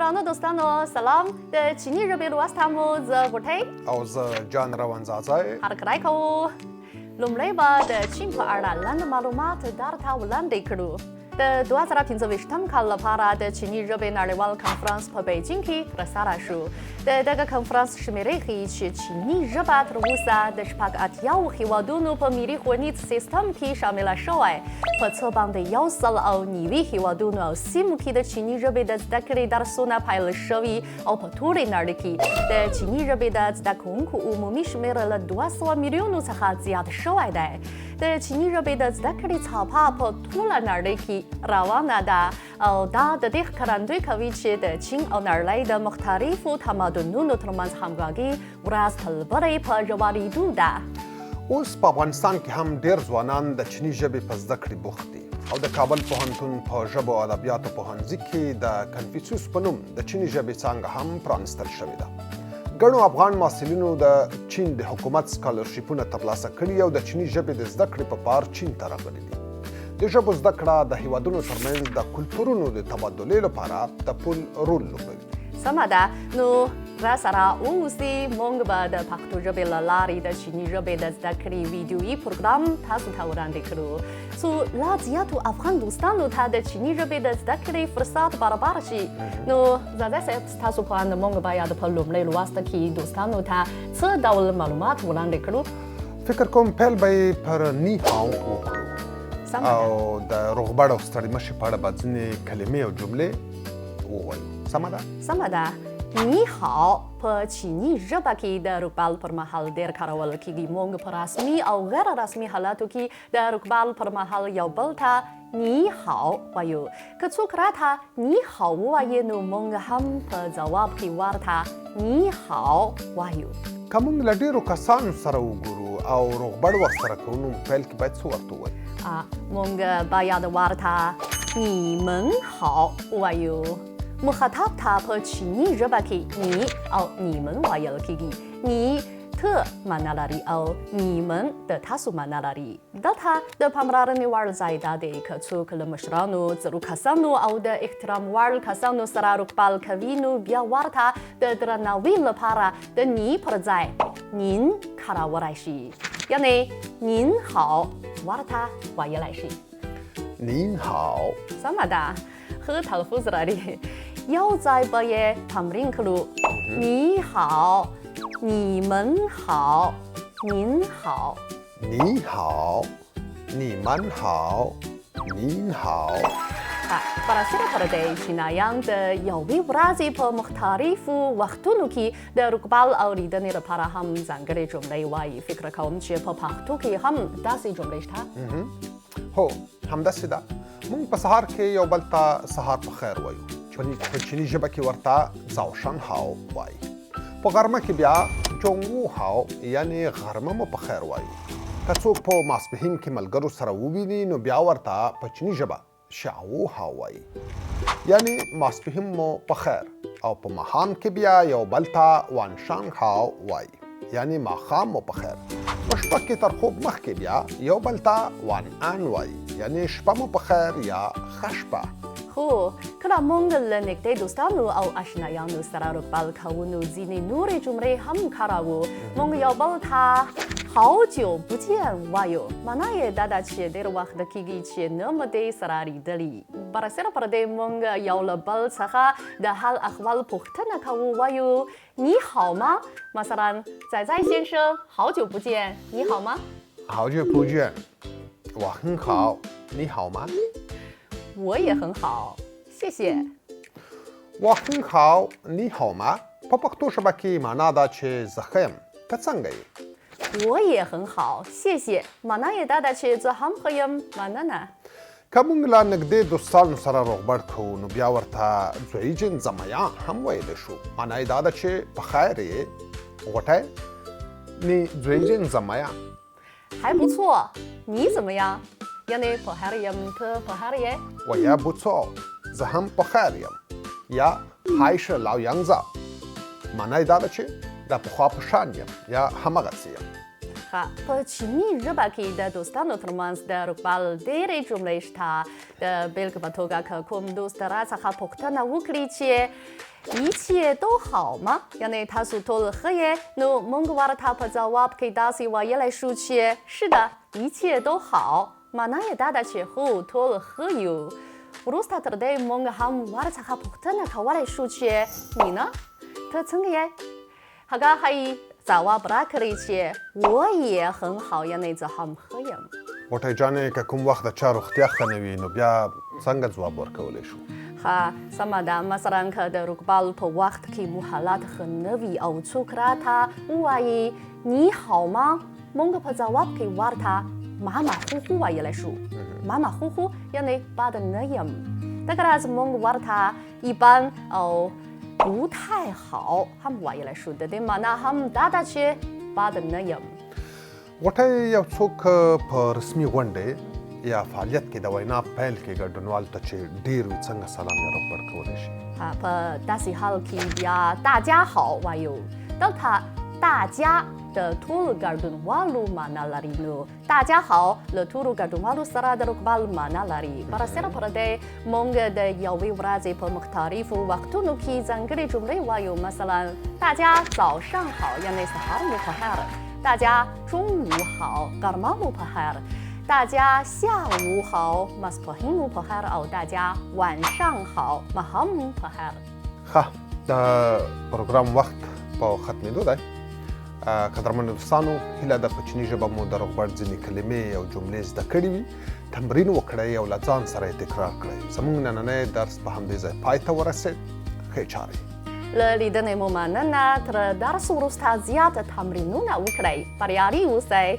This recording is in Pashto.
درنو دوستانو سلام د چيني ژبې لوست هم زه غوټۍ او زه جان روان ځاځي هرکلی کوو لومړی به د چین په اړه لنډ معلومات درته وړاندې کړو د 2015 کال لپاره د چیني ژبې نړیوال کنفرانس په بیجینګ کې ترسره شو د دغه کنفرانس شمیرې ښیي چې چیني ژبه تر اوسه د شپږ اتیاو هیوادونو په ملي ښوونیز سیستم کې شامله شوی په څه باندې 190 هیوادونو او سیمو کې د چیني ژبې د زده کړې درسونه پیل شوي او په ټولې نړۍ کې د چیني ژبې د زده کوونکو عمومي شمېر له 200 میلیونو څخه زیات شوی دی د چیني ژبې د زده کړې څاپه په ټوله نړۍ کې روانه ده او دا د دې ښکارندوی کوي چې د چین او نړۍ د مختلفو تمدنونو ترمنځ همغږي ورځ تر بلې په ژورېدو ده اوس په افغانستان کې هم ډېر ځوانان د چیني ژبې په زده کړې بوخت دي او د کابل پوهنتون په ژبو او ادبیاتو پوهنځي کې د کنفوسیوس په نوم د چیني ژبې څانګه هم پرانستل شوې ده ګڼو افغان محصلینو د چین د حکومت سکالرشیپونه ترلاسه کړي او د چیني ژبې د زده کړې په پار چین ته راغلي دي د ژبو زده کړه د هیوادونو ترمنځ د کلتورونو د تبادلې لپاره د پل رول لوبوي سمه ده نو راسره اوسئ موږ به د پښتو ژبې له لارې د چیني ژبې د زده کړې ویډیویي پروګرام تاسو ته وړاندې کړو څو لا زیاتو افغان دوستانو ته د چیني ژبې د زده کړې فرصت برابر شي نو ځاځي صاحب ستاسو په اند موږ باید په لومړي لوست کې دوستانو ته څه ډول معلومات وړاندې کړو فکر کوم پیل به یې پر نی هاو وکړو او د روغبړ او ستړي مشي په اړه به ځینې کلمې او جملې ووایو سمه ده سمه ده نی هاو په چیني ژبه کې د روغبړ پر مهال ډېر کارول کېږي موږ په رسمي او غیر رسمي حالاتو کې د روغبړ پر مهال یو بل ته نی هاو وایو که څوک راته نی هاو ووایي نو موږ هم په ځواب کې ورته نی هاو وایو که موږ له ډېرو کسانو سره وګورو او روغبړ ورسره کوو نو پیل کې باید څه ورته ووایو موږ باید ورته نی من هاو وایو مخاطب ته په چیني ژبه کې نی او نی من ویل کېږي نی ته معنا لري او نی من د تاسو معنا لري دلته د پاملرنې وړ ځای دا دی که څوک له مشرانو زړو کسانو او د احترام وړ کسانو سره روغبړ کوي نو بیا ورته د درناوي لپاره د نی پر ځای نین کارولی شي یعنی نین هاو ورته ویلی شي نین هاو سمه ده ښه تلفظ لري یو ځای به یې تمرین کړو نی هاو نی من هاو نین هاو نی هاو نی من هاو نین هاو براسره پر دې چینایان د یوې ورځې په مختلفو وختونو کې د روغبړ او لیدنې لپاره هم ځانګړې جملې وایي فکر کوم چې په پښتو کې هم داسې جملې شته هو همداسې ده موږ په سهار کې یو بل ته سهار په خیر وایو په چیني ژبه کې ورته زاوشن هاو وایي په غرمه کې بیا چونګو هاو یعنی غرمه مو په خیر وایو که څوک په ماسپښین کې ملګرو سره وویني نو بیا ورته په چیني ژبه شاو هاو وایي یعنی ماسپښین مو په خیر او په ماښام کې بیا یو بل ته وانشان هاو وایي یعنی ماښام مو په خیر په شپه کې تر خوب مخکې بیا یو بل ته وان ان وایي یعنی شپه مو په خیر یا ښه شپه خو کله موږ له نږدې دوستانو او اشنایانو سره روغبړ کوو نو ځینې نورې جملې هم کاروو موږ یو بل ته好久不见وایو معنا یې دا ده چې ډېر وخت کېږي چې نه مو دې سره لیدلي برسره پر دې موږ یو له بل څخه د حال احوال پوښتنه کوو وایو你好吗مثلا仔仔先生好久不见你好吗好久不见我很好你好吗我也很好谢谢我很好你好吗په پښتو ژبه کې معنا ده چې زه ښه یم ته څنګه یې我也很好谢谢معنا یې دا ده چې زه هم ښه یم مننه که موږ له نږدې دوستانو سره روغبړ کوو نو بیا ورته زویجن زمیا هم ویلی شو معنا یې دا ده چې په خیر یې غوټۍ نی زویجن زمیا还不错你怎么样یعنی په هر یم ته په هر یې و یا بوڅو زه هم په خیر یم یا هایشه لاو یانګزا معنا یې دا ده چې د پخوا په شان یم یا همغسې یم په چیني ژبه کې د دوستانو ترمنځ د روغبړ ډېرې جملې شته د بېلګې په توګه که کوم دوست راڅخه پوښتنه وکړي چې 一切都好吗یعنی تاسو ټول ښه یې نو موږ ورته په ځواب کې داسې ویلی شو چې是的一切都好معنا یې دا ده چې هو ټول ښه یو وروسته تر دې موږ هم ورڅخه پوښتنه کولی شو چې مینه ته څنګه یې هغه ښایي ځواب راکړئ چې我也很好یعنی زه هم ښه یم غوټۍ جانې که کوم وخت د چا روغتیا ښه نه وي نو بیا څنګه ځواب ورکولی شو ښه سمه ده مثلا که د روغبړ په وخت کې مو حالات ښه نه وي او څوک راته ووایي你好吗موږ په ځواب کې ورته马马虎虎ویلی شو马马虎虎یعنی بد نه یم دغه راز موږ ورته一般او不太好هم ویلی شو د دې معنا هم دا ده چې بد نه یم غوټۍ یو څوک په رسمي غونډې یا فعالیت کې د وینا پیل کې ګډونوالو ته چې ډېر وي څنګه سلام یا روغبړ کولی شي په داسې حال کې بیا大家好وایو دلته大家د ټولو ګډونوالو معنا لري نو大家好له ټولو ګډونوالو سره د روغبړ معنا لري برسره پر دې موږ د یوې ورځې په مختلفو وختونو کې ځانګړې جملې وایو مثلا大家早上好یعنی سهار مو په خیر大家中午好غرمه مو په خیر大家下午好ماسپښین مو په خیر او大家晚上好ماښام مو په خیر ښه د پروګرام وخت په ختمېدو دی قدرمنو دوستانو هیله ده په چیني ژبه مو د روغبړ ځینې کلمې او جملې زده کړې وي تمرین وکړئ او له ځان سره یې تکرار کړئ زموږ نننی درس په همدې ځای پای ته ورسېد ښې چارې له لیدنې مو مننه تر درس وروسته زیات تمرینونه وکړئ بریالي اوسئ